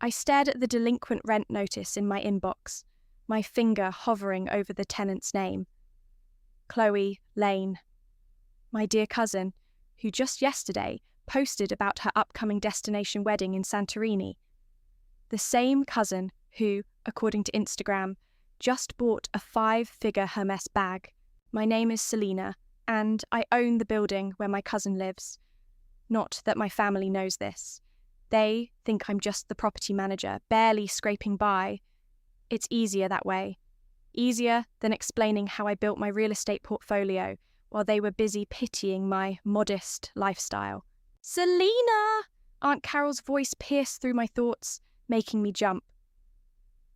I stared at the delinquent rent notice in my inbox, my finger hovering over the tenant's name. Chloe Lane. My dear cousin, who just yesterday posted about her upcoming destination wedding in Santorini. The same cousin who, according to Instagram, just bought a 5-figure Hermes bag. My name is Selena, and I own the building where my cousin lives. Not that my family knows this. They think I'm just the property manager, barely scraping by. It's easier that way. Easier than explaining how I built my real estate portfolio while they were busy pitying my modest lifestyle. Selena! Aunt Carol's voice pierced through my thoughts, making me jump.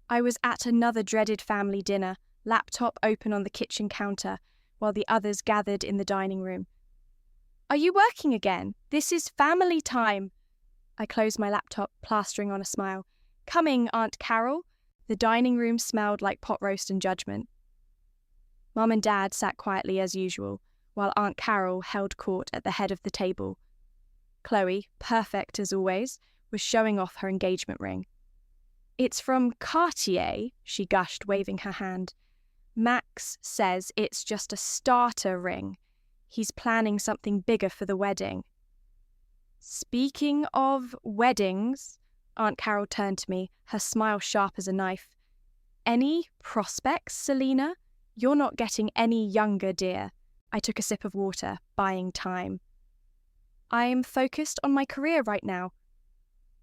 I was at another dreaded family dinner, laptop open on the kitchen counter, while the others gathered in the dining room. Are you working again? This is family time. I closed my laptop, plastering on a smile. Coming, Aunt Carol. The dining room smelled like pot roast and judgment. Mum and Dad sat quietly as usual, while Aunt Carol held court at the head of the table. Chloe, perfect as always, was showing off her engagement ring. It's from Cartier, she gushed, waving her hand. Max says it's just a starter ring. He's planning something bigger for the wedding. Speaking of weddings, Aunt Carol turned to me, her smile sharp as a knife. Any prospects, Selena? You're not getting any younger, dear. I took a sip of water, buying time. I'm focused on my career right now.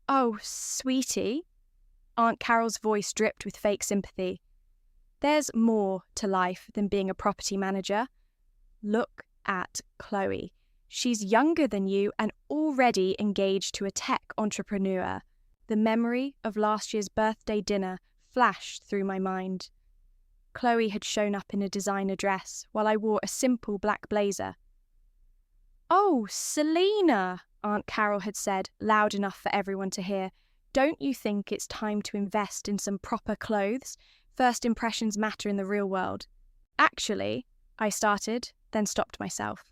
Oh, sweetie. Aunt Carol's voice dripped with fake sympathy. There's more to life than being a property manager. Look at Chloe. She's younger than you and already engaged to a tech entrepreneur. The memory of last year's birthday dinner flashed through my mind. Chloe had shown up in a designer dress while I wore a simple black blazer. Oh, Selena, Aunt Carol had said, loud enough for everyone to hear. Don't you think it's time to invest in some proper clothes? First impressions matter in the real world. Actually, I started, then stopped myself.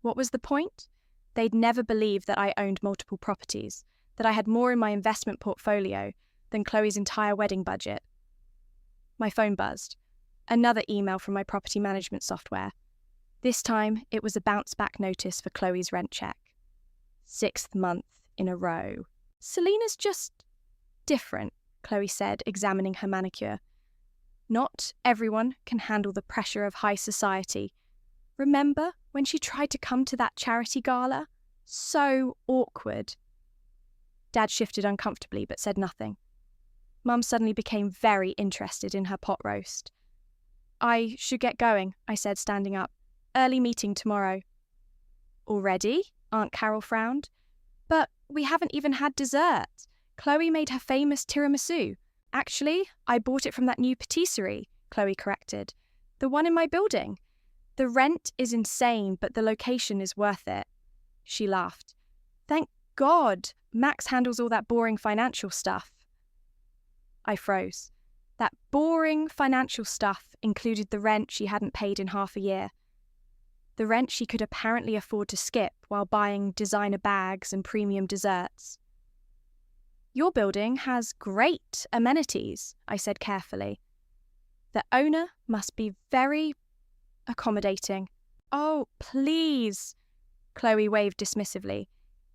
What was the point? They'd never believed that I owned multiple properties, that I had more in my investment portfolio than Chloe's entire wedding budget. My phone buzzed. Another email from my property management software. This time, it was a bounce-back notice for Chloe's rent check. 6th month in a row. Selena's just different, Chloe said, examining her manicure. Not everyone can handle the pressure of high society. Remember when she tried to come to that charity gala? So awkward. Dad shifted uncomfortably but said nothing. Mum suddenly became very interested in her pot roast. I should get going, I said, standing up. Early meeting tomorrow. Already? Aunt Carol frowned. But we haven't even had dessert. Chloe made her famous tiramisu. Actually, I bought it from that new patisserie, Chloe corrected. The one in my building. The rent is insane, but the location is worth it. She laughed. Thank God, Max handles all that boring financial stuff. I froze. That boring financial stuff included the rent she hadn't paid in half a year. The rent she could apparently afford to skip while buying designer bags and premium desserts. Your building has great amenities, I said carefully. The owner must be very accommodating. Oh, please, Chloe waved dismissively.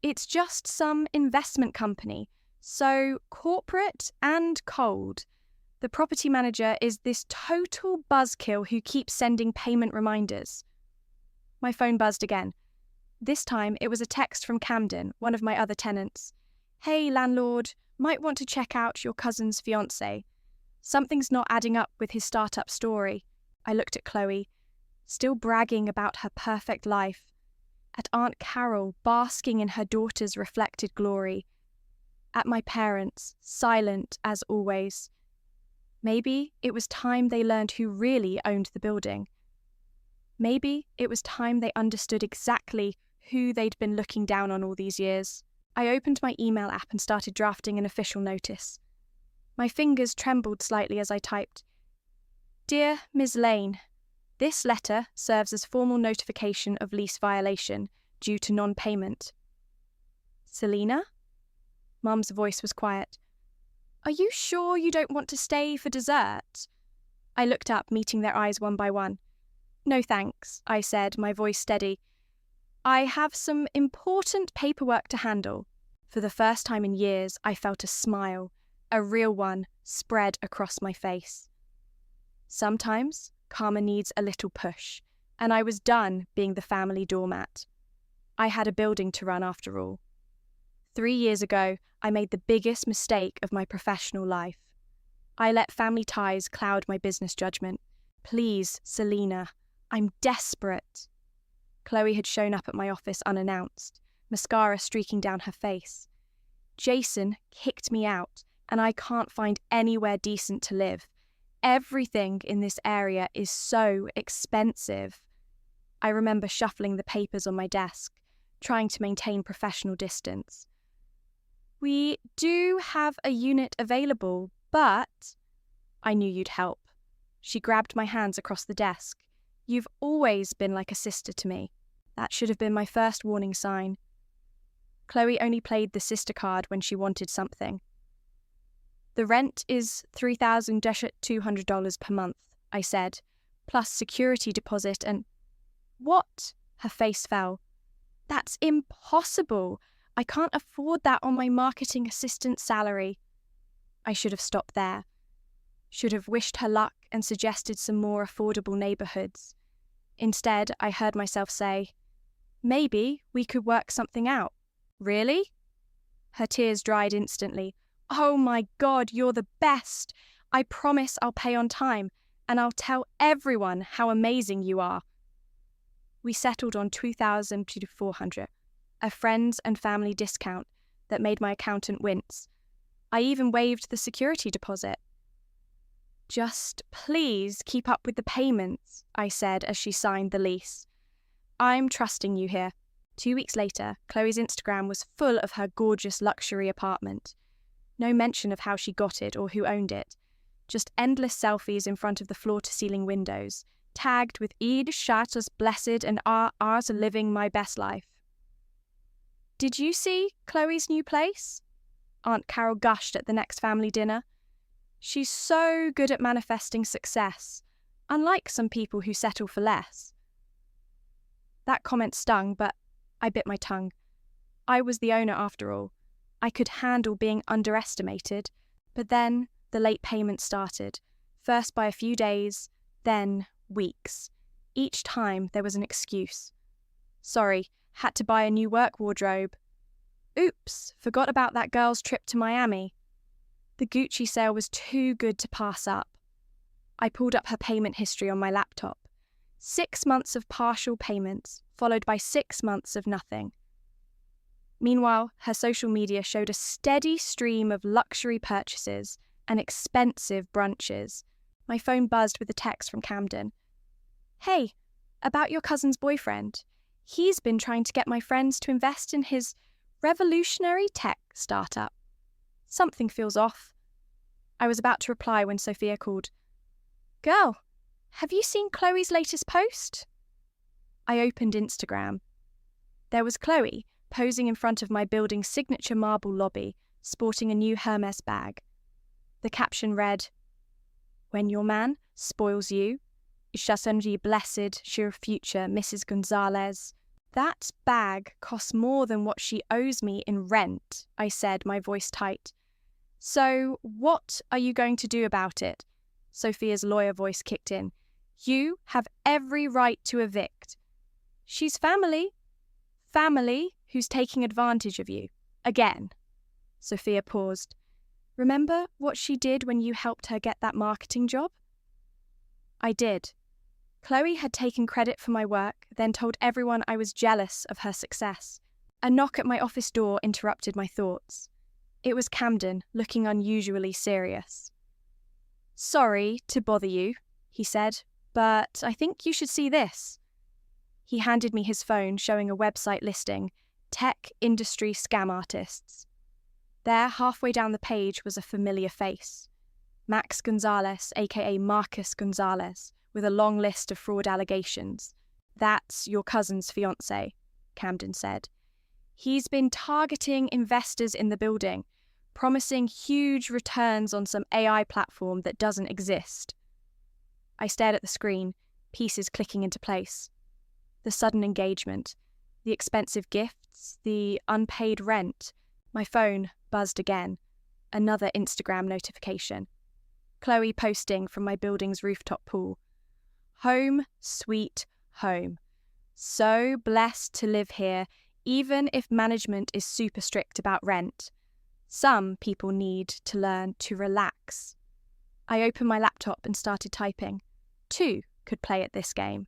It's just some investment company, so corporate and cold. The property manager is this total buzzkill who keeps sending payment reminders. My phone buzzed again. This time it was a text from Camden, one of my other tenants. Hey, landlord, might want to check out your cousin's fiancé. Something's not adding up with his startup story. I looked at Chloe, still bragging about her perfect life, at Aunt Carol basking in her daughter's reflected glory, at my parents, silent as always. Maybe it was time they learned who really owned the building. Maybe it was time they understood exactly who they'd been looking down on all these years. I opened my email app and started drafting an official notice. My fingers trembled slightly as I typed, Dear Ms. Lane, this letter serves as formal notification of lease violation due to non-payment. Selena? Mum's voice was quiet. Are you sure you don't want to stay for dessert? I looked up, meeting their eyes one by one. No thanks, I said, my voice steady. I have some important paperwork to handle. For the first time in years, I felt a smile, a real one, spread across my face. Sometimes karma needs a little push, and I was done being the family doormat. I had a building to run after all. 3 years ago, I made the biggest mistake of my professional life. I let family ties cloud my business judgment. Please, Selena, I'm desperate. Chloe had shown up at my office unannounced, mascara streaking down her face. Jason kicked me out, and I can't find anywhere decent to live. Everything in this area is so expensive. I remember shuffling the papers on my desk, trying to maintain professional distance. We do have a unit available, but I knew you'd help. She grabbed my hands across the desk. You've always been like a sister to me. That should have been my first warning sign. Chloe only played the sister card when she wanted something. The rent is $3,200 per month, I said, plus security deposit and... What? Her face fell. That's impossible. I can't afford that on my marketing assistant salary. I should have stopped there. Should have wished her luck and suggested some more affordable neighbourhoods. Instead, I heard myself say, maybe we could work something out. Really? Her tears dried instantly. Oh my God, you're the best. I promise I'll pay on time, and I'll tell everyone how amazing you are. We settled on $2,000 to $400, a friends and family discount that made my accountant wince. I even waived the security deposit. Just please keep up with the payments, I said as she signed the lease. I'm trusting you here. 2 weeks later, Chloe's Instagram was full of her gorgeous luxury apartment. No mention of how she got it or who owned it. Just endless selfies in front of the floor-to-ceiling windows, tagged with Eid shot as blessed and ours living my best life. Did you see Chloe's new place? Aunt Carol gushed at the next family dinner. She's so good at manifesting success, unlike some people who settle for less. That comment stung, but I bit my tongue. I was the owner after all. I could handle being underestimated, but then the late payment started, first by a few days, then weeks. Each time there was an excuse. Sorry, had to buy a new work wardrobe. Oops, forgot about that girl's trip to Miami. The Gucci sale was too good to pass up. I pulled up her payment history on my laptop. 6 months of partial payments, followed by 6 months of nothing. Meanwhile, her social media showed a steady stream of luxury purchases and expensive brunches. My phone buzzed with a text from Camden. Hey, about your cousin's boyfriend. He's been trying to get my friends to invest in his revolutionary tech startup. Something feels off. I was about to reply when Sophia called. Girl, have you seen Chloe's latest post? I opened Instagram. There was Chloe, posing in front of my building's signature marble lobby, sporting a new Hermes bag. The caption read, When your man spoils you, Shasundri blessed, sure future Mrs. Gonzalez. That bag costs more than what she owes me in rent, I said, my voice tight. So what are you going to do about it? Sophia's lawyer voice kicked in. You have every right to evict. She's family. Family who's taking advantage of you. Again. Sophia paused. Remember what she did when you helped her get that marketing job? I did. Chloe had taken credit for my work, then told everyone I was jealous of her success. A knock at my office door interrupted my thoughts. It was Camden, looking unusually serious. Sorry to bother you, he said, but I think you should see this. He handed me his phone showing a website listing, Tech Industry Scam Artists. There, halfway down the page, was a familiar face. Max Gonzalez, aka Marcus Gonzalez, with a long list of fraud allegations. That's your cousin's fiancé, Camden said. He's been targeting investors in the building, promising huge returns on some AI platform that doesn't exist. I stared at the screen, pieces clicking into place. The sudden engagement, the expensive gifts, the unpaid rent. My phone buzzed again. Another Instagram notification. Chloe posting from my building's rooftop pool. Home, sweet home. So blessed to live here, even if management is super strict about rent. Some people need to learn to relax. I opened my laptop and started typing. 2 could play at this game.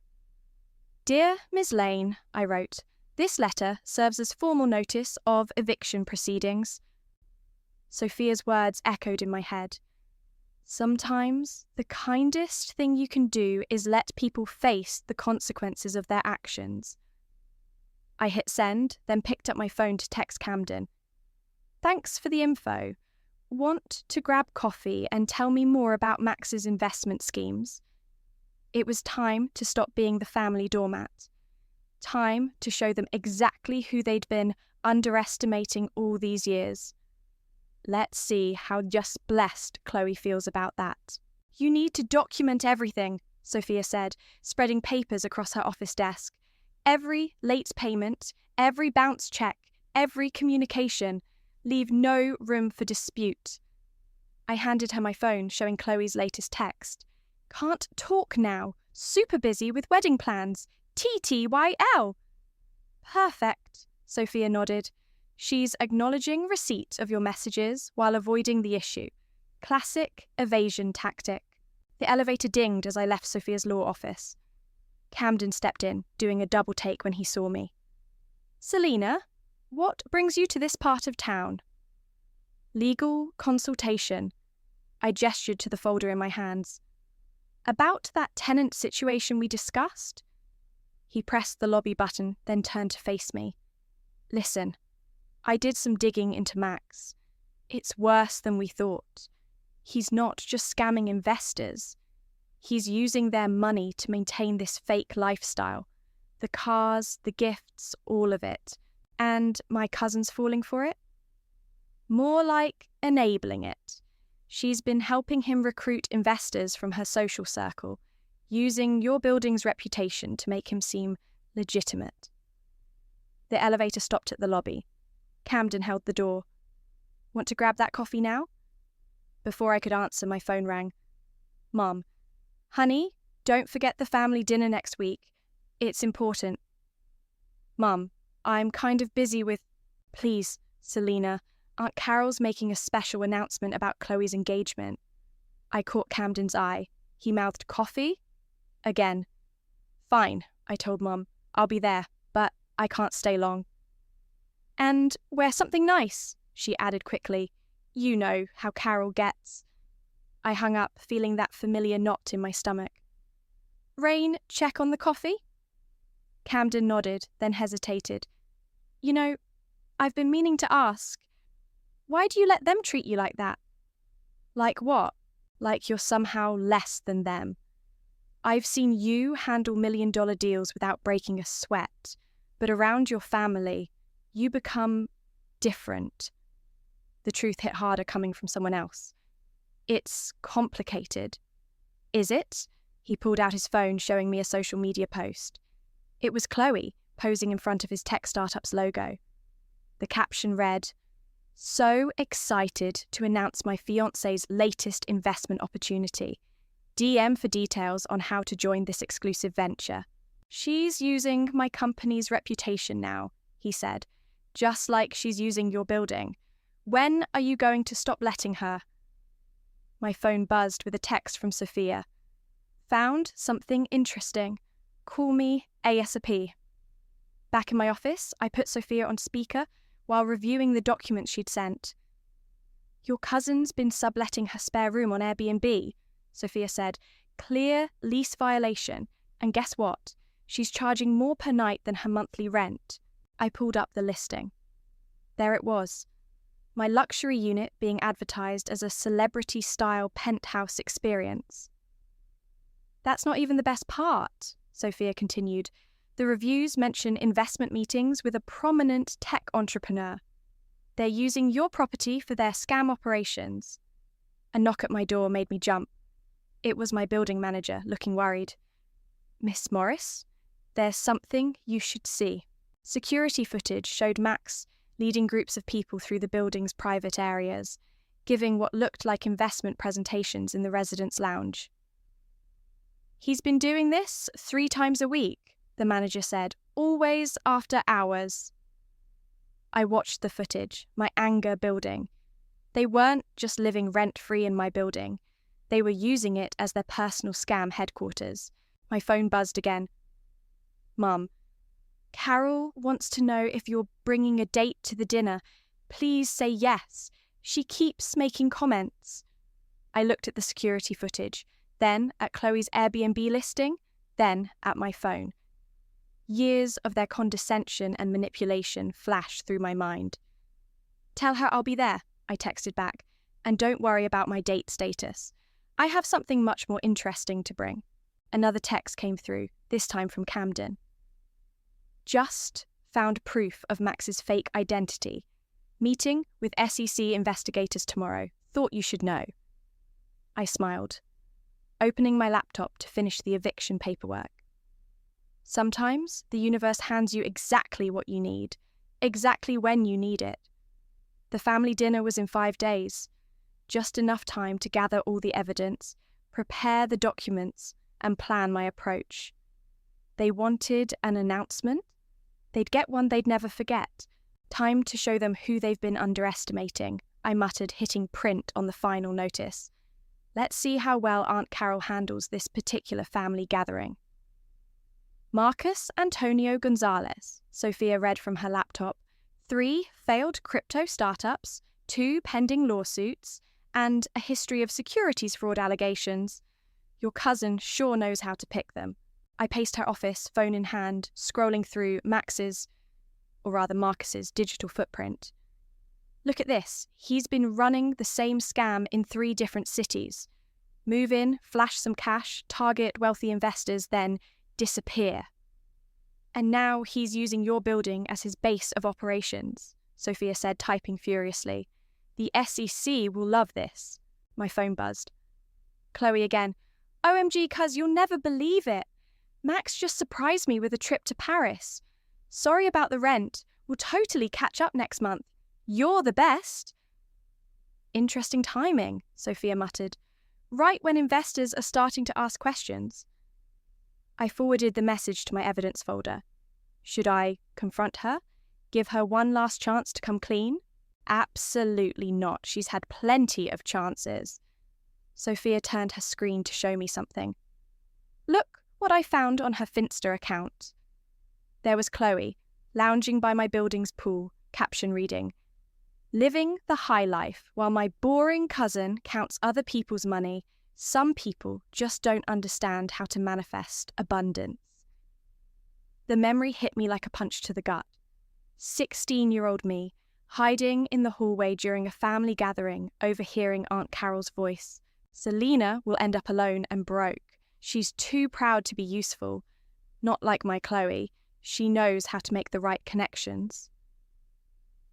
Dear Ms. Lane, I wrote, this letter serves as formal notice of eviction proceedings. Sophia's words echoed in my head. Sometimes the kindest thing you can do is let people face the consequences of their actions. I hit send, then picked up my phone to text Camden. Thanks for the info. Want to grab coffee and tell me more about Max's investment schemes? It was time to stop being the family doormat. Time to show them exactly who they'd been underestimating all these years. Let's see how just blessed Chloe feels about that. You need to document everything, Sophia said, spreading papers across her office desk. Every late payment, every bounce check, every communication. Leave no room for dispute. I handed her my phone, showing Chloe's latest text. Can't talk now. Super busy with wedding plans. TTYL. Perfect, Sophia nodded. She's acknowledging receipt of your messages while avoiding the issue. Classic evasion tactic. The elevator dinged as I left Sophia's law office. Camden stepped in, doing a double take when he saw me. Selina, what brings you to this part of town? Legal consultation. I gestured to the folder in my hands. About that tenant situation we discussed? He pressed the lobby button, then turned to face me. Listen, I did some digging into Max. It's worse than we thought. He's not just scamming investors. He's using their money to maintain this fake lifestyle. The cars, the gifts, all of it. And my cousin's falling for it? More like enabling it. She's been helping him recruit investors from her social circle, using your building's reputation to make him seem legitimate. The elevator stopped at the lobby. Camden held the door. Want to grab that coffee now? Before I could answer, my phone rang. Mom. Honey, don't forget the family dinner next week. It's important. Mum, I'm kind of busy with... Please, Selina, Aunt Carol's making a special announcement about Chloe's engagement. I caught Camden's eye. He mouthed coffee? Again. Fine, I told Mum. I'll be there, but I can't stay long. And wear something nice, she added quickly. You know how Carol gets. I hung up, feeling that familiar knot in my stomach. Rain, check on the coffee? Camden nodded, then hesitated. You know, I've been meaning to ask, why do you let them treat you like that? Like what? Like you're somehow less than them. I've seen you handle million-dollar deals without breaking a sweat, but around your family, you become different. The truth hit harder coming from someone else. It's complicated. Is it? He pulled out his phone, showing me a social media post. It was Chloe, posing in front of his tech startup's logo. The caption read, "So excited to announce my fiancé's latest investment opportunity. DM for details on how to join this exclusive venture. She's using my company's reputation now," he said, "just like she's using your building. When are you going to stop letting her?" My phone buzzed with a text from Sophia. Found something interesting. Call me ASAP. Back in my office, I put Sophia on speaker while reviewing the documents she'd sent. Your cousin's been subletting her spare room on Airbnb, Sophia said. Clear lease violation. And guess what? She's charging more per night than her monthly rent. I pulled up the listing. There it was. My luxury unit being advertised as a celebrity-style penthouse experience. That's not even the best part, Sophia continued. The reviews mention investment meetings with a prominent tech entrepreneur. They're using your property for their scam operations. A knock at my door made me jump. It was my building manager, looking worried. Miss Morris, there's something you should see. Security footage showed Max leading groups of people through the building's private areas, giving what looked like investment presentations in the residents' lounge. He's been doing this 3 times a week, the manager said, always after hours. I watched the footage, my anger building. They weren't just living rent-free in my building. They were using it as their personal scam headquarters. My phone buzzed again. Mum, Carol wants to know if you're bringing a date to the dinner. Please say yes. She keeps making comments. I looked at the security footage, then at Chloe's Airbnb listing, then at my phone. Years of their condescension and manipulation flashed through my mind. Tell her I'll be there, I texted back, and don't worry about my date status. I have something much more interesting to bring. Another text came through, this time from Camden. Just found proof of Max's fake identity. Meeting with SEC investigators tomorrow. Thought you should know. I smiled, opening my laptop to finish the eviction paperwork. Sometimes the universe hands you exactly what you need, exactly when you need it. The family dinner was in 5 days, just enough time to gather all the evidence, prepare the documents, and plan my approach. They wanted an announcement. They'd get one they'd never forget. Time to show them who they've been underestimating, I muttered, hitting print on the final notice. Let's see how well Aunt Carol handles this particular family gathering. Marcus Antonio Gonzalez, Sophia read from her laptop. 3 failed crypto startups, 2 pending lawsuits, and a history of securities fraud allegations. Your cousin sure knows how to pick them. I paced her office, phone in hand, scrolling through Marcus's digital footprint. Look at this. He's been running the same scam in 3 different cities. Move in, flash some cash, target wealthy investors, then disappear. And now he's using your building as his base of operations, Sophia said, typing furiously. The SEC will love this. My phone buzzed. Chloe again. OMG, cuz, you'll never believe it. Max just surprised me with a trip to Paris. Sorry about the rent. We'll totally catch up next month. You're the best. Interesting timing, Sophia muttered. Right when investors are starting to ask questions. I forwarded the message to my evidence folder. Should I confront her? Give her one last chance to come clean? Absolutely not. She's had plenty of chances. Sophia turned her screen to show me something. Look what I found on her Finsta account. There was Chloe, lounging by my building's pool, caption reading, living the high life while my boring cousin counts other people's money. Some people just don't understand how to manifest abundance. The memory hit me like a punch to the gut. 16-year-old me, hiding in the hallway during a family gathering, overhearing Aunt Carol's voice. Selena will end up alone and broke. She's too proud to be useful. Not like my Chloe. She knows how to make the right connections.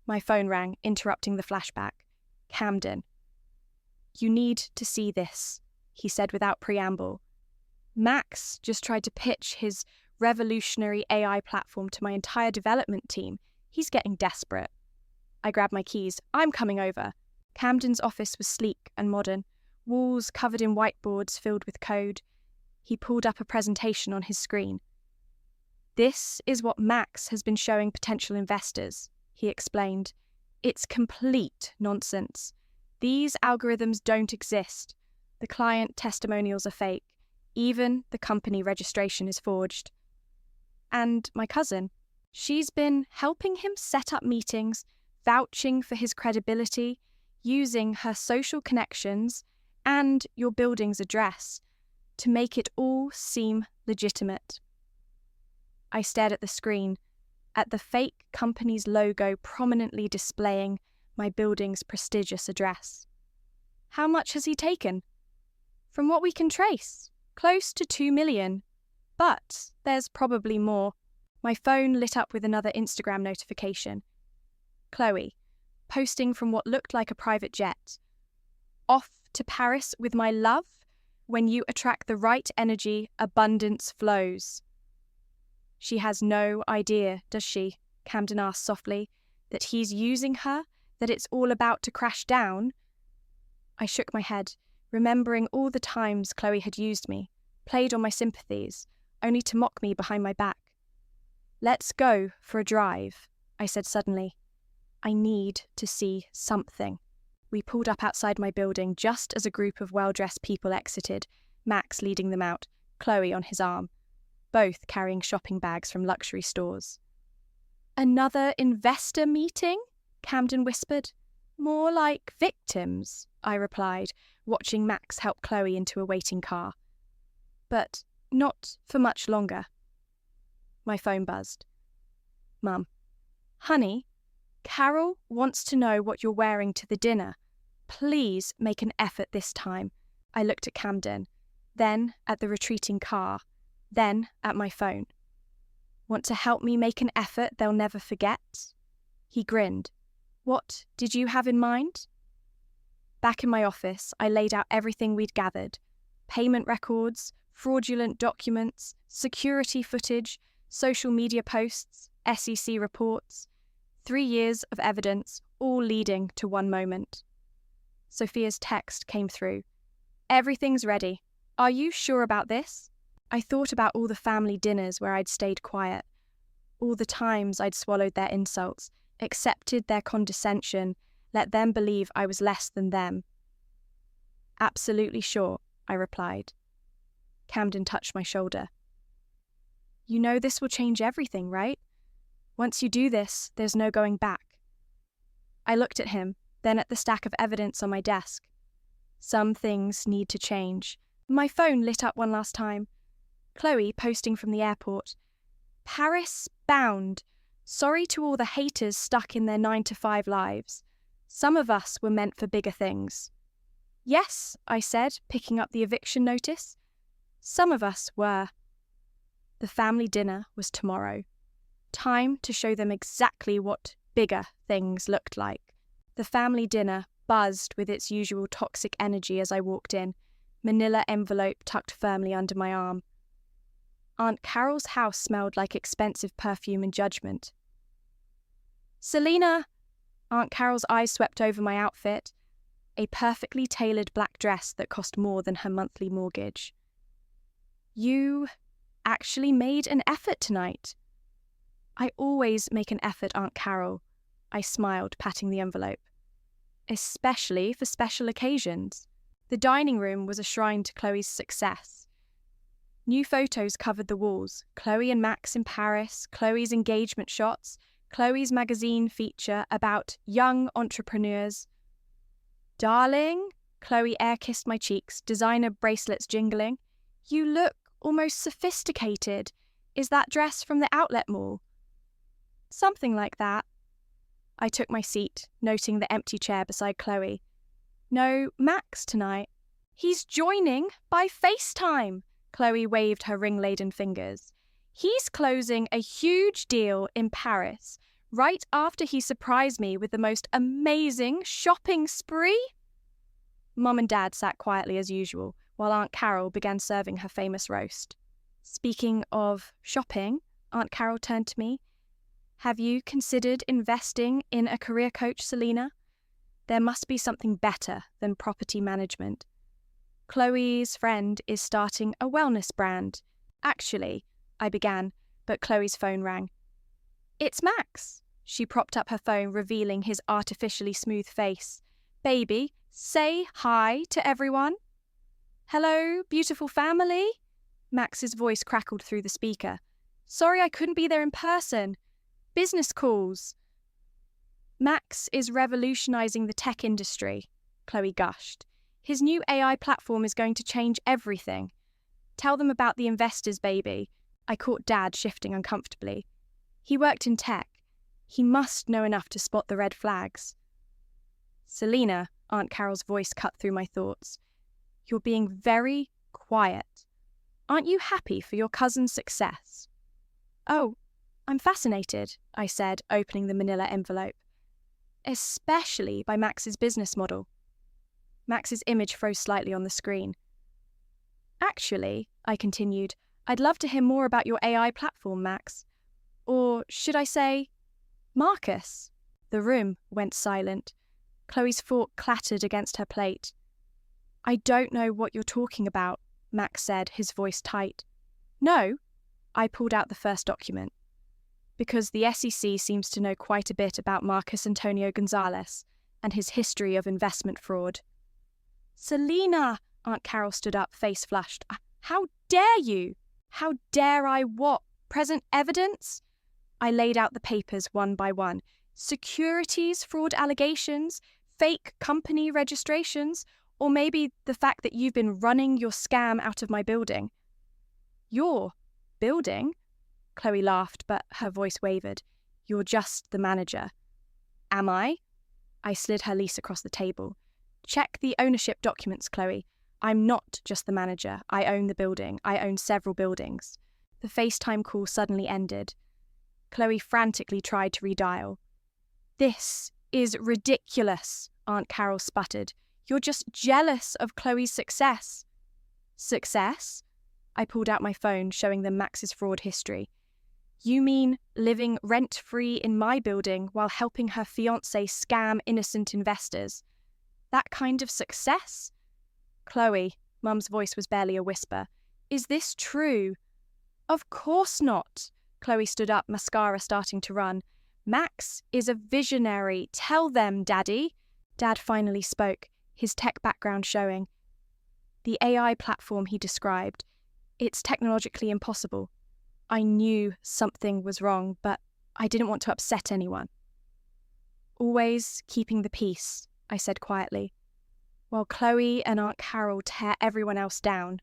My phone rang, interrupting the flashback. Camden. You need to see this, he said without preamble. Max just tried to pitch his revolutionary AI platform to my entire development team. He's getting desperate. I grabbed my keys. I'm coming over. Camden's office was sleek and modern, walls covered in whiteboards filled with code. He pulled up a presentation on his screen. This is what Max has been showing potential investors, he explained. It's complete nonsense. These algorithms don't exist. The client testimonials are fake. Even the company registration is forged. And my cousin, she's been helping him set up meetings, vouching for his credibility, using her social connections and your building's address to make it all seem legitimate. I stared at the screen, at the fake company's logo prominently displaying my building's prestigious address. How much has he taken? From what we can trace, close to 2 million. But there's probably more. My phone lit up with another Instagram notification. Chloe, posting from what looked like a private jet. Off to Paris with my love. When you attract the right energy, abundance flows. She has no idea, does she? Camden asked softly, that he's using her, that it's all about to crash down. I shook my head, remembering all the times Chloe had used me, played on my sympathies, only to mock me behind my back. Let's go for a drive, I said suddenly. I need to see something. We pulled up outside my building just as a group of well-dressed people exited, Max leading them out, Chloe on his arm, both carrying shopping bags from luxury stores. Another investor meeting? Camden whispered. More like victims, I replied, watching Max help Chloe into a waiting car. But not for much longer. My phone buzzed. Mum. Honey, Carol wants to know what you're wearing to the dinner. Please make an effort this time. I looked at Camden, then at the retreating car, then at my phone. Want to help me make an effort they'll never forget? He grinned. What did you have in mind? Back in my office, I laid out everything we'd gathered. Payment records, fraudulent documents, security footage, social media posts, SEC reports. 3 years of evidence, all leading to one moment. Sophia's text came through. Everything's ready. Are you sure about this? I thought about all the family dinners where I'd stayed quiet, all the times I'd swallowed their insults, accepted their condescension, let them believe I was less than them. Absolutely sure, I replied. Camden touched my shoulder. You know this will change everything, right? Once you do this, there's no going back. I looked at him, then at the stack of evidence on my desk. Some things need to change. My phone lit up one last time. Chloe posting from the airport. Paris bound. Sorry to all the haters stuck in their 9-to-5 lives. Some of us were meant for bigger things. Yes, I said, picking up the eviction notice. Some of us were. The family dinner was tomorrow. Time to show them exactly what bigger things looked like. The family dinner buzzed with its usual toxic energy as I walked in, manila envelope tucked firmly under my arm. Aunt Carol's house smelled like expensive perfume and judgment. Selena! Aunt Carol's eyes swept over my outfit, a perfectly tailored black dress that cost more than her monthly mortgage. You actually made an effort tonight. I always make an effort, Aunt Carol, I smiled, patting the envelope. Especially for special occasions. The dining room was a shrine to Chloe's success. New photos covered the walls, Chloe and Max in Paris, Chloe's engagement shots, Chloe's magazine feature about young entrepreneurs. Darling, Chloe air-kissed my cheeks, designer bracelets jingling. You look almost sophisticated. Is that dress from the outlet mall? Something like that. I took my seat, noting the empty chair beside Chloe. No Max tonight. He's joining by FaceTime. Chloe waved her ring-laden fingers. He's closing a huge deal in Paris, right after he surprised me with the most amazing shopping spree. Mum and Dad sat quietly as usual, while Aunt Carol began serving her famous roast. Speaking of shopping, Aunt Carol turned to me. Have you considered investing in a career coach, Selena? There must be something better than property management. Chloe's friend is starting a wellness brand. Actually, I began, but Chloe's phone rang. It's Max. She propped up her phone, revealing his artificially smooth face. Baby, say hi to everyone. Hello, beautiful family. Max's voice crackled through the speaker. Sorry I couldn't be there in person. Business calls. Max is revolutionizing the tech industry, Chloe gushed. His new AI platform is going to change everything. Tell them about the investors, baby. I caught Dad shifting uncomfortably. He worked in tech. He must know enough to spot the red flags. Selena, Aunt Carol's voice cut through my thoughts. You're being very quiet. Aren't you happy for your cousin's success? Oh, I'm fascinated, I said, opening the manila envelope. especially by Max's business model. Max's image froze slightly on the screen. Actually, I continued, I'd love to hear more about your AI platform, Max. Or should I say, Marcus? The room went silent. Chloe's fork clattered against her plate. I don't know what you're talking about, Max said, his voice tight. No, I pulled out the first document. Because the SEC seems to know quite a bit about Marcus Antonio Gonzalez and his history of investment fraud. Selena! Aunt Carol stood up, face flushed. How dare you? How dare I what? Present evidence? I laid out the papers one by one. Securities fraud allegations, fake company registrations, or maybe the fact that you've been running your scam out of my building. Your building? Chloe laughed, but her voice wavered. You're just the manager. Am I? I slid her lease across the table. Check the ownership documents, Chloe. I'm not just the manager. I own the building. I own several buildings. The FaceTime call suddenly ended. Chloe frantically tried to redial. This is ridiculous, Aunt Carol sputtered. You're just jealous of Chloe's success. Success? I pulled out my phone, showing them Max's fraud history. You mean living rent-free in my building while helping her fiancé scam innocent investors? That kind of success? Chloe, Mum's voice was barely a whisper. Is this true? Of course not. Chloe stood up, mascara starting to run. Max is a visionary. Tell them, Daddy. Dad finally spoke, his tech background showing. The AI platform he described. It's technologically impossible. I knew something was wrong, but I didn't want to upset anyone. Always keeping the peace, I said quietly, while Chloe and Aunt Carol tear everyone else down.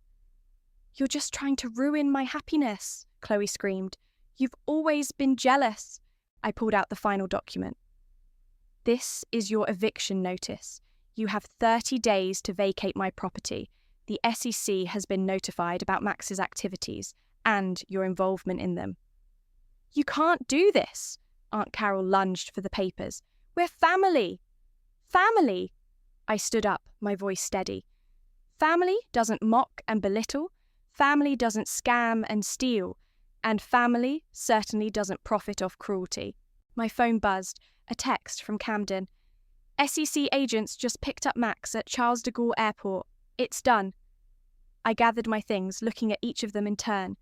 You're just trying to ruin my happiness, Chloe screamed. You've always been jealous. I pulled out the final document. This is your eviction notice. You have 30 days to vacate my property. The SEC has been notified about Max's activities and your involvement in them. You can't do this, Aunt Carol lunged for the papers. We're family. Family. I stood up, my voice steady. Family doesn't mock and belittle. Family doesn't scam and steal. And family certainly doesn't profit off cruelty. My phone buzzed, a text from Camden. SEC agents just picked up Max at Charles de Gaulle Airport. It's done. I gathered my things, looking at each of them in turn.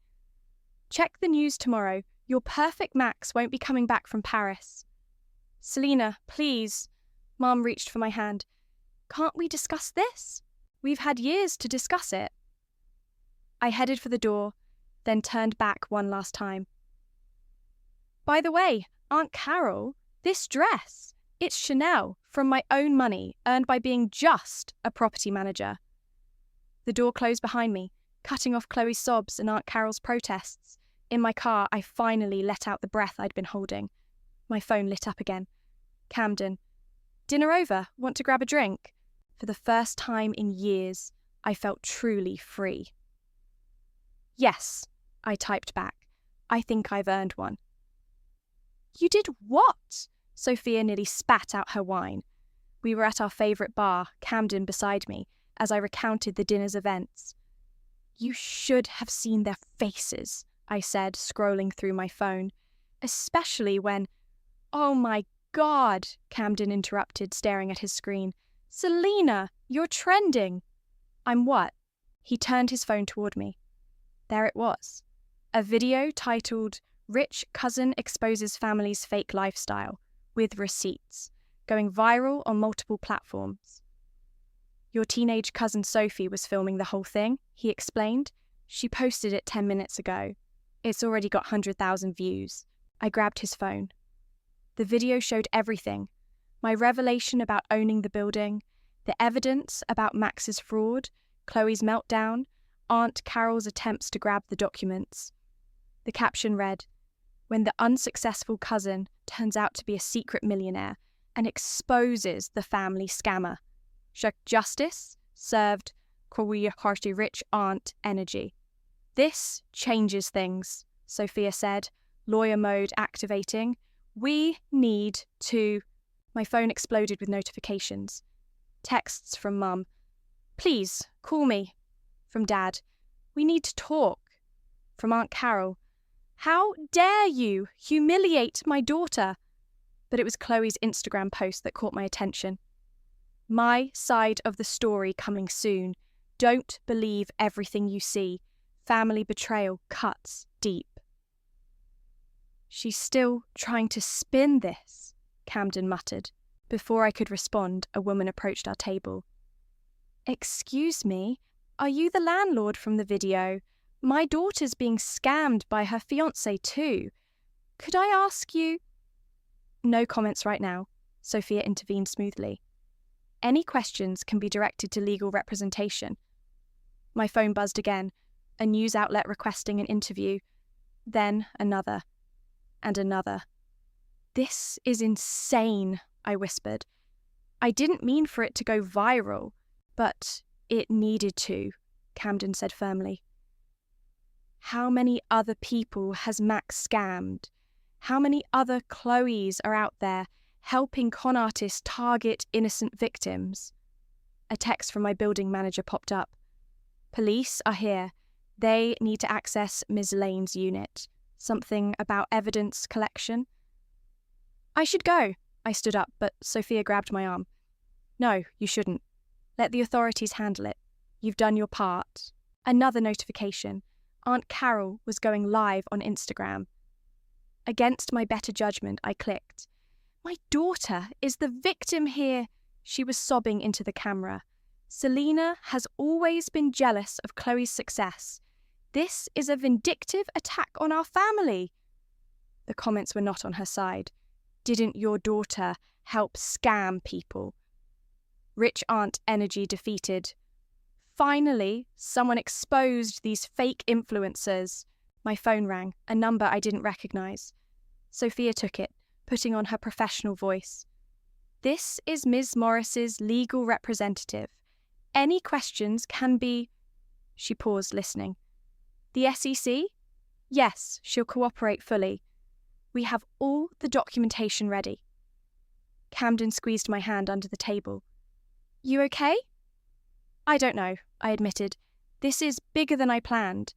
Check the news tomorrow. Your perfect Max won't be coming back from Paris. Selena, please. Mom reached for my hand. Can't we discuss this? We've had years to discuss it. I headed for the door, then turned back one last time. By the way, Aunt Carol, this dress, it's Chanel, from my own money, earned by being just a property manager. The door closed behind me, cutting off Chloe's sobs and Aunt Carol's protests. In my car, I finally let out the breath I'd been holding. My phone lit up again. Camden. Dinner over? Want to grab a drink? For the first time in years, I felt truly free. Yes, I typed back. I think I've earned one. You did what? Sophia nearly spat out her wine. We were at our favourite bar, Camden beside me, as I recounted the dinner's events. You should have seen their faces, I said, scrolling through my phone. Especially when... Oh my God, Camden interrupted, staring at his screen. Selena, you're trending. I'm what? He turned his phone toward me. There it was. A video titled Rich Cousin Exposes Family's Fake Lifestyle, with receipts, going viral on multiple platforms. Your teenage cousin Sophie was filming the whole thing, he explained. She posted it 10 minutes ago. It's already got 100,000 views. I grabbed his phone. The video showed everything. My revelation about owning the building, the evidence about Max's fraud, Chloe's meltdown, Aunt Carol's attempts to grab the documents. The caption read, when the unsuccessful cousin turns out to be a secret millionaire and exposes the family scammer. Justice served Korea Hearty Rich Aunt energy. This changes things, Sophia said, lawyer mode activating. We need to... My phone exploded with notifications. Texts from Mum. "Please, call me." From Dad. "We need to talk." From Aunt Carol. "How dare you humiliate my daughter?" But it was Chloe's Instagram post that caught my attention. "My side of the story coming soon. Don't believe everything you see. Family betrayal cuts deep." "She's still trying to spin this," Camden muttered. Before I could respond, a woman approached our table. "Excuse me, are you the landlord from the video? My daughter's being scammed by her fiancé too. Could I ask you—" "No comments right now," Sophia intervened smoothly. "Any questions can be directed to legal representation." My phone buzzed again, a news outlet requesting an interview. Then another. And another. "This is insane," I whispered. "I didn't mean for it to go viral, but it needed to," Camden said firmly. "How many other people has Max scammed? How many other Chloes are out there helping con artists target innocent victims?" A text from my building manager popped up. "Police are here. They need to access Ms. Lane's unit. Something about evidence collection." "I should go." I stood up, but Sophia grabbed my arm. "No, you shouldn't. Let the authorities handle it. You've done your part." Another notification. Aunt Carol was going live on Instagram. Against my better judgment, I clicked. "My daughter is the victim here," she was sobbing into the camera. "Selena has always been jealous of Chloe's success. This is a vindictive attack on our family." The comments were not on her side. "Didn't your daughter help scam people?" Rich aunt energy defeated. "Finally, someone exposed these fake influencers." My phone rang, a number I didn't recognize. Sophia took it, putting on her professional voice. "This is Ms. Morris's legal representative. Any questions can be—" She paused, listening. "The SEC? Yes, she'll cooperate fully. We have all the documentation ready." Camden squeezed my hand under the table. "You okay?" "I don't know," I admitted. "This is bigger than I planned."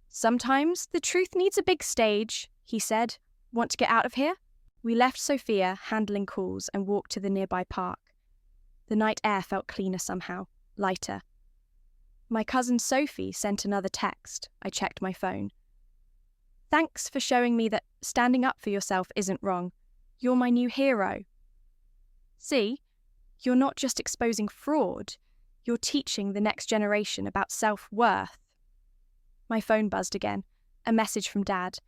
"Sometimes the truth needs a big stage," he said. "Want to get out of here?" We left Sophia handling calls and walked to the nearby park. The night air felt cleaner somehow, lighter. My cousin Sophie sent another text. I checked my phone. "Thanks for showing me that standing up for yourself isn't wrong. You're my new hero." "See, you're not just exposing fraud, you're teaching the next generation about self-worth." My phone buzzed again, a message from Dad.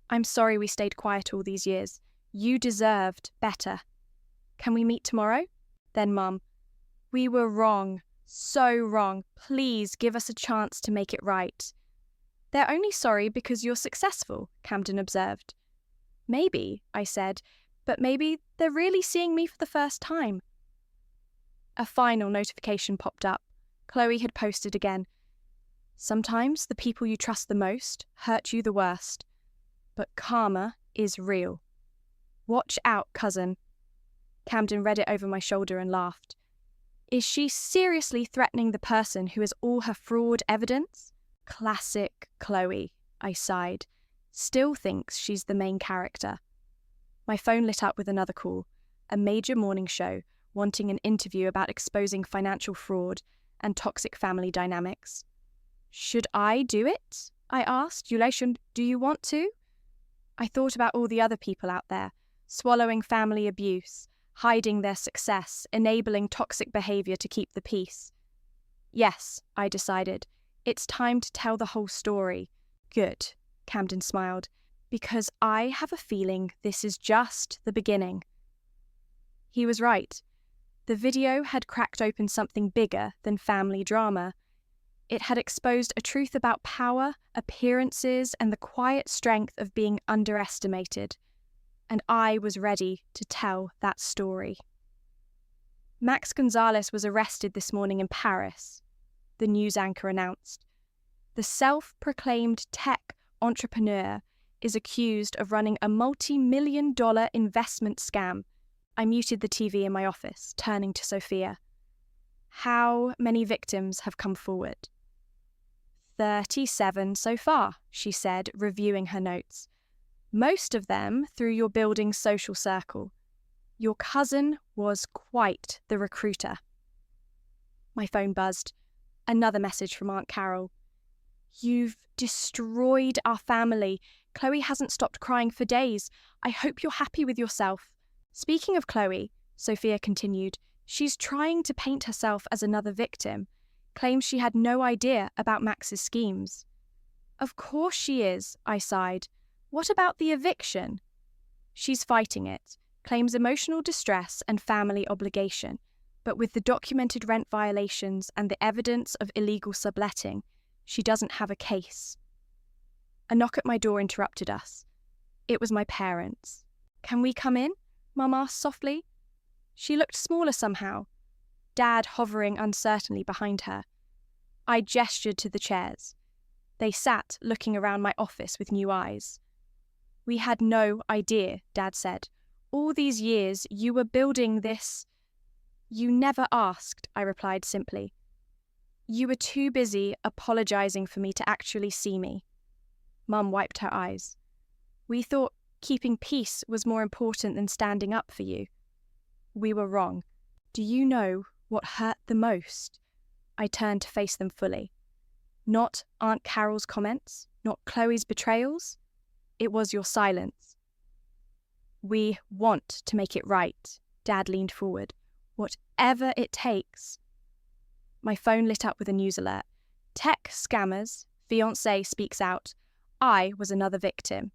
"I'm sorry we stayed quiet all these years. You deserved better. Can we meet tomorrow?" Then Mum. "We were wrong, so wrong. Please give us a chance to make it right." "They're only sorry because you're successful," Camden observed. "Maybe," I said, "but maybe they're really seeing me for the first time." A final notification popped up. Chloe had posted again. "Sometimes the people you trust the most hurt you the worst. But karma is real. Watch out, cousin." Camden read it over my shoulder and laughed. "Is she seriously threatening the person who has all her fraud evidence?" Classic Chloe, I sighed. Still thinks she's the main character. My phone lit up with another call, a major morning show wanting an interview about exposing financial fraud and toxic family dynamics. "Should I do it?" I asked. "Yulation, do you want to?" I thought about all the other people out there, swallowing family abuse, hiding their success, enabling toxic behavior to keep the peace. "Yes," I decided. "It's time to tell the whole story." "Good," Camden smiled, "because I have a feeling this is just the beginning." He was right. The video had cracked open something bigger than family drama. It had exposed a truth about power, appearances, and the quiet strength of being underestimated. And I was ready to tell that story. Max Gonzalez was arrested this morning in Paris, the news anchor announced. The self-proclaimed tech entrepreneur is accused of running a multi-million-dollar investment scam I muted the TV in my office, turning to Sophia. How many victims have come forward? 37 so far, she said, reviewing her notes. Most of them through your building's social circle. Your cousin was quite the recruiter. My phone buzzed. Another message from Aunt Carol. You've destroyed our family. Chloe hasn't stopped crying for days. I hope you're happy with yourself. Speaking of Chloe, Sophia continued, she's trying to paint herself as another victim, claims she had no idea about Max's schemes. Of course she is, I sighed. What about the eviction? She's fighting it, claims emotional distress and family obligation, but with the documented rent violations and the evidence of illegal subletting, she doesn't have a case. A knock at my door interrupted us. It was my parents. Can we come in? Mum asked softly. She looked smaller somehow, Dad hovering uncertainly behind her. I gestured to the chairs. They sat looking around my office with new eyes. We had no idea, Dad said. All these years you were building this. You never asked, I replied simply. You were too busy apologising for me to actually see me. Mum wiped her eyes. We thought keeping peace was more important than standing up for you. We were wrong. Do you know what hurt the most? I turned to face them fully. Not Aunt Carol's comments, not Chloe's betrayals. It was your silence. We want to make it right, Dad leaned forward. Whatever it takes. My phone lit up with a news alert. Tech scammers, fiancé speaks out. I was another victim.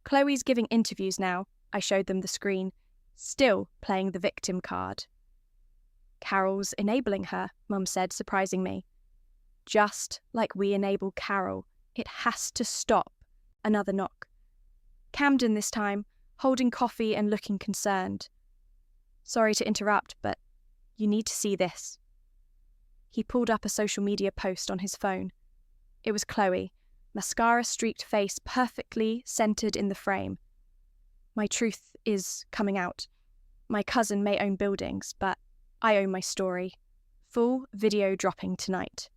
Chloe's giving interviews now, I showed them the screen, still playing the victim card. Carol's enabling her, Mum said, surprising me. Just like we enable Carol, it has to stop. Another knock. Camden this time, holding coffee and looking concerned. Sorry to interrupt, but you need to see this. He pulled up a social media post on his phone. It was Chloe, mascara-streaked face perfectly centered in the frame. My truth is coming out. My cousin may own buildings, but I own my story. Full video dropping tonight.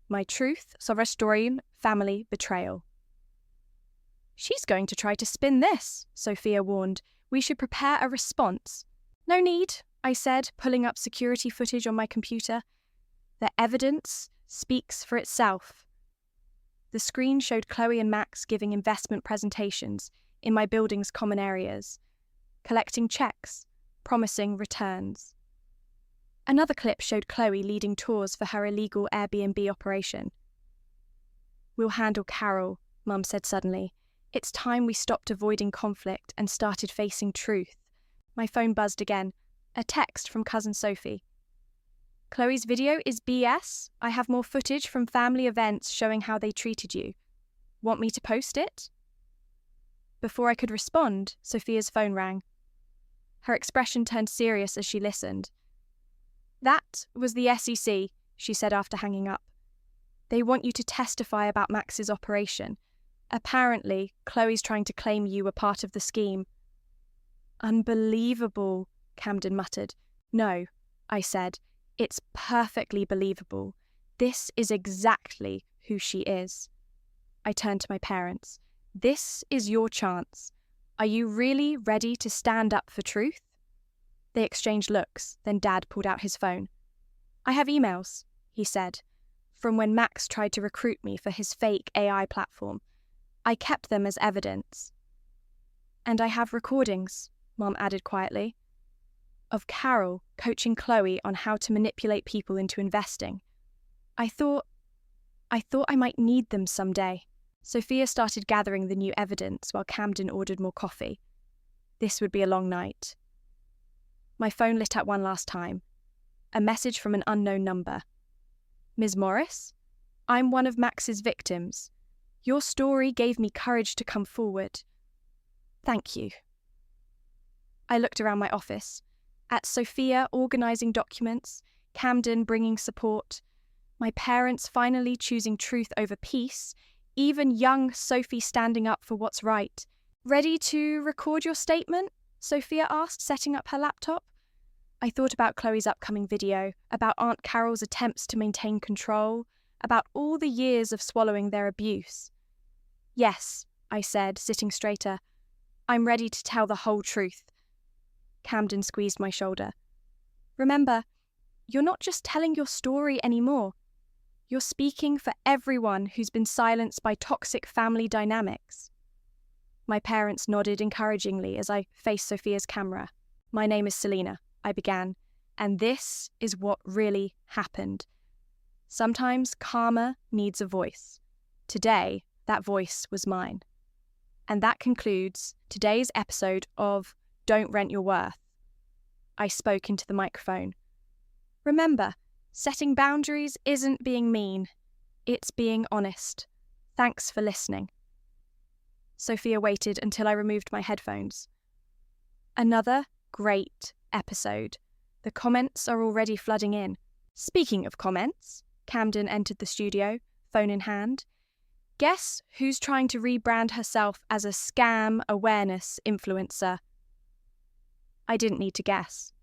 My truth, Sovrastorian family betrayal. She's going to try to spin this, Sophia warned. We should prepare a response. No need, I said, pulling up security footage on my computer. The evidence speaks for itself. The screen showed Chloe and Max giving investment presentations in my building's common areas, collecting checks, promising returns. Another clip showed Chloe leading tours for her illegal Airbnb operation. We'll handle Carol, Mum said suddenly. It's time we stopped avoiding conflict and started facing truth. My phone buzzed again. A text from cousin Sophie. Chloe's video is BS. I have more footage from family events showing how they treated you. Want me to post it? Before I could respond, Sophia's phone rang. Her expression turned serious as she listened. That was the SEC, she said after hanging up. They want you to testify about Max's operation. Apparently, Chloe's trying to claim you were part of the scheme. Unbelievable, Camden muttered. No, I said. It's perfectly believable. This is exactly who she is. I turned to my parents. This is your chance. Are you really ready to stand up for truth? They exchanged looks, then Dad pulled out his phone. I have emails, he said, from when Max tried to recruit me for his fake AI platform. I kept them as evidence. And I have recordings, Mom added quietly, of Carol coaching Chloe on how to manipulate people into investing. I thought I might need them someday. Sophia started gathering the new evidence while Camden ordered more coffee. This would be a long night. My phone lit up one last time. A message from an unknown number. Ms. Morris? I'm one of Max's victims. Your story gave me courage to come forward. Thank you. I looked around my office. At Sophia organising documents, Camden bringing support, my parents finally choosing truth over peace, even young Sophie standing up for what's right. Ready to record your statement? Sophia asked, setting up her laptop. I thought about Chloe's upcoming video, about Aunt Carol's attempts to maintain control, about all the years of swallowing their abuse. Yes, I said, sitting straighter. I'm ready to tell the whole truth. Camden squeezed my shoulder. Remember, you're not just telling your story anymore. You're speaking for everyone who's been silenced by toxic family dynamics. My parents nodded encouragingly as I faced Sophia's camera. My name is Selena, I began, and this is what really happened. Sometimes karma needs a voice. Today, that voice was mine. And that concludes today's episode of Don't Rent Your Worth. I spoke into the microphone. Remember, setting boundaries isn't being mean. It's being honest. Thanks for listening. Sophia waited until I removed my headphones. Another great episode. The comments are already flooding in. Speaking of comments, Camden entered the studio, phone in hand. Guess who's trying to rebrand herself as a scam awareness influencer? I didn't need to guess.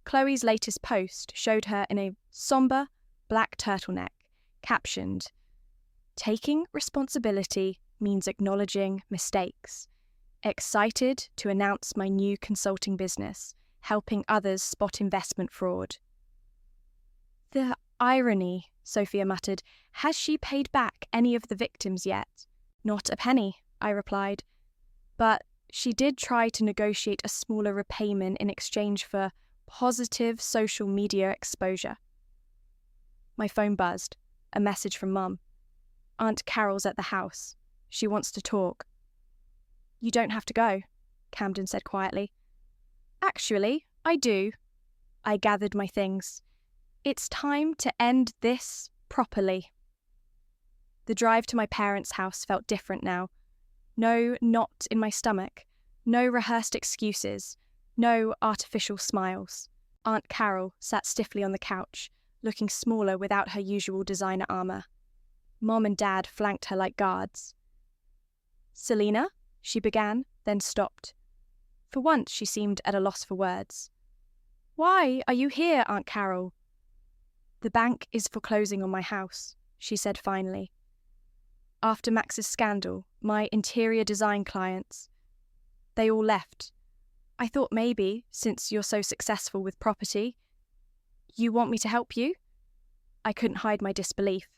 Chloe's latest post showed her in a somber black turtleneck, captioned, "Taking responsibility means acknowledging mistakes. Excited to announce my new consulting business, helping others spot investment fraud." The irony, Sophia muttered. Has she paid back any of the victims yet? Not a penny, I replied. But she did try to negotiate a smaller repayment in exchange for positive social media exposure. My phone buzzed. A message from Mum. Aunt Carol's at the house. She wants to talk. You don't have to go, Camden said quietly. Actually, I do. I gathered my things. It's time to end this properly. The drive to my parents' house felt different now. No knot in my stomach, no rehearsed excuses, no artificial smiles. Aunt Carol sat stiffly on the couch, looking smaller without her usual designer armour. Mom and Dad flanked her like guards. Selena, she began, then stopped. For once she seemed at a loss for words. Why are you here, Aunt Carol? The bank is foreclosing on my house, she said finally. After Max's scandal, my interior design clients, they all left. I thought maybe, since you're so successful with property, you want me to help you? I couldn't hide my disbelief.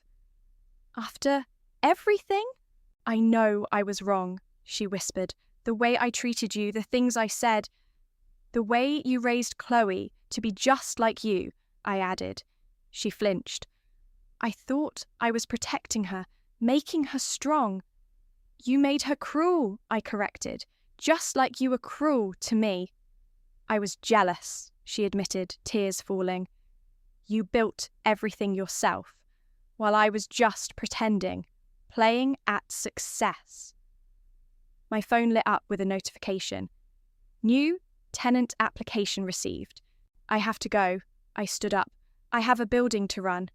After everything? I know I was wrong, she whispered. The way I treated you, the things I said. The way you raised Chloe to be just like you, I added. She flinched. I thought I was protecting her, making her strong. You made her cruel, I corrected, just like you were cruel to me. I was jealous, she admitted, tears falling. You built everything yourself, while I was just pretending, playing at success. My phone lit up with a notification. New tenant application received. I have to go. I stood up. I have a building to run.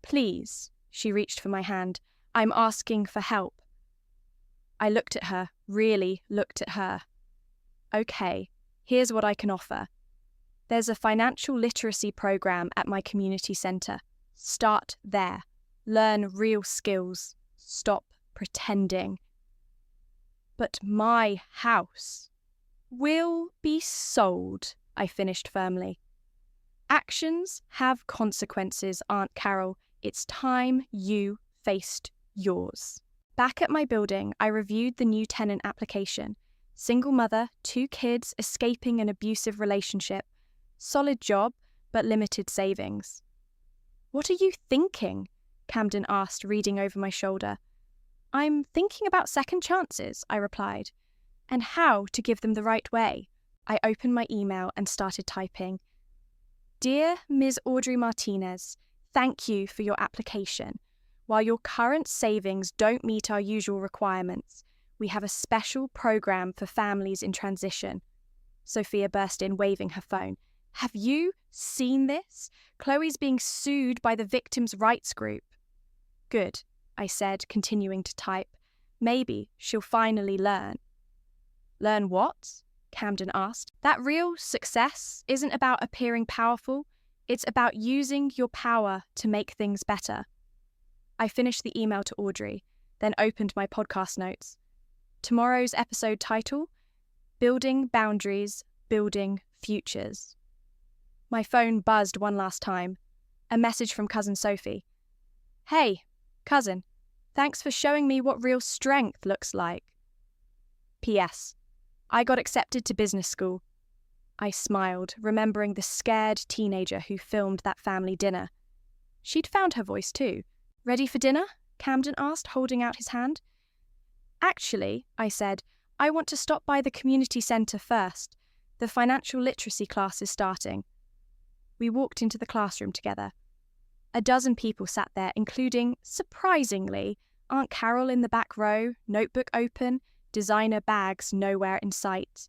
Please, she reached for my hand. I'm asking for help. I looked at her, really looked at her. Okay, here's what I can offer. There's a financial literacy program at my community centre. Start there. Learn real skills. Stop pretending. But my house will be sold, I finished firmly. Actions have consequences, Aunt Carol. It's time you faced yours. Back at my building, I reviewed the new tenant application. Single mother, 2 kids, escaping an abusive relationship. Solid job, but limited savings. What are you thinking? Camden asked, reading over my shoulder. I'm thinking about second chances, I replied, and how to give them the right way. I opened my email and started typing. Dear Ms. Audrey Martinez, thank you for your application. While your current savings don't meet our usual requirements, we have a special program for families in transition. Sophia burst in, waving her phone. Have you seen this? Chloe's being sued by the victims' rights group. Good, I said, continuing to type. Maybe she'll finally learn. Learn what? Camden asked. That real success isn't about appearing powerful, it's about using your power to make things better. I finished the email to Audrey, then opened my podcast notes. Tomorrow's episode title: Building Boundaries, Building Futures. My phone buzzed one last time. A message from cousin Sophie. Hey, cousin, thanks for showing me what real strength looks like. P.S. I got accepted to business school. I smiled, remembering the scared teenager who filmed that family dinner. She'd found her voice too. Ready for dinner? Camden asked, holding out his hand. Actually, I said, I want to stop by the community centre first. The financial literacy class is starting. We walked into the classroom together. A dozen people sat there, including, surprisingly, Aunt Carol in the back row, notebook open, designer bags nowhere in sight.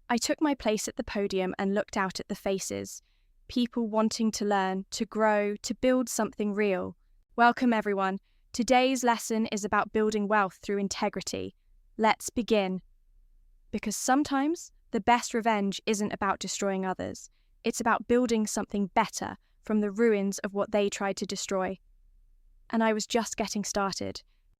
I took my place at the podium and looked out at the faces, people wanting to learn, to grow, to build something real. Welcome, everyone. Today's lesson is about building wealth through integrity. Let's begin. Because sometimes the best revenge isn't about destroying others. It's about building something better from the ruins of what they tried to destroy. And I was just getting started.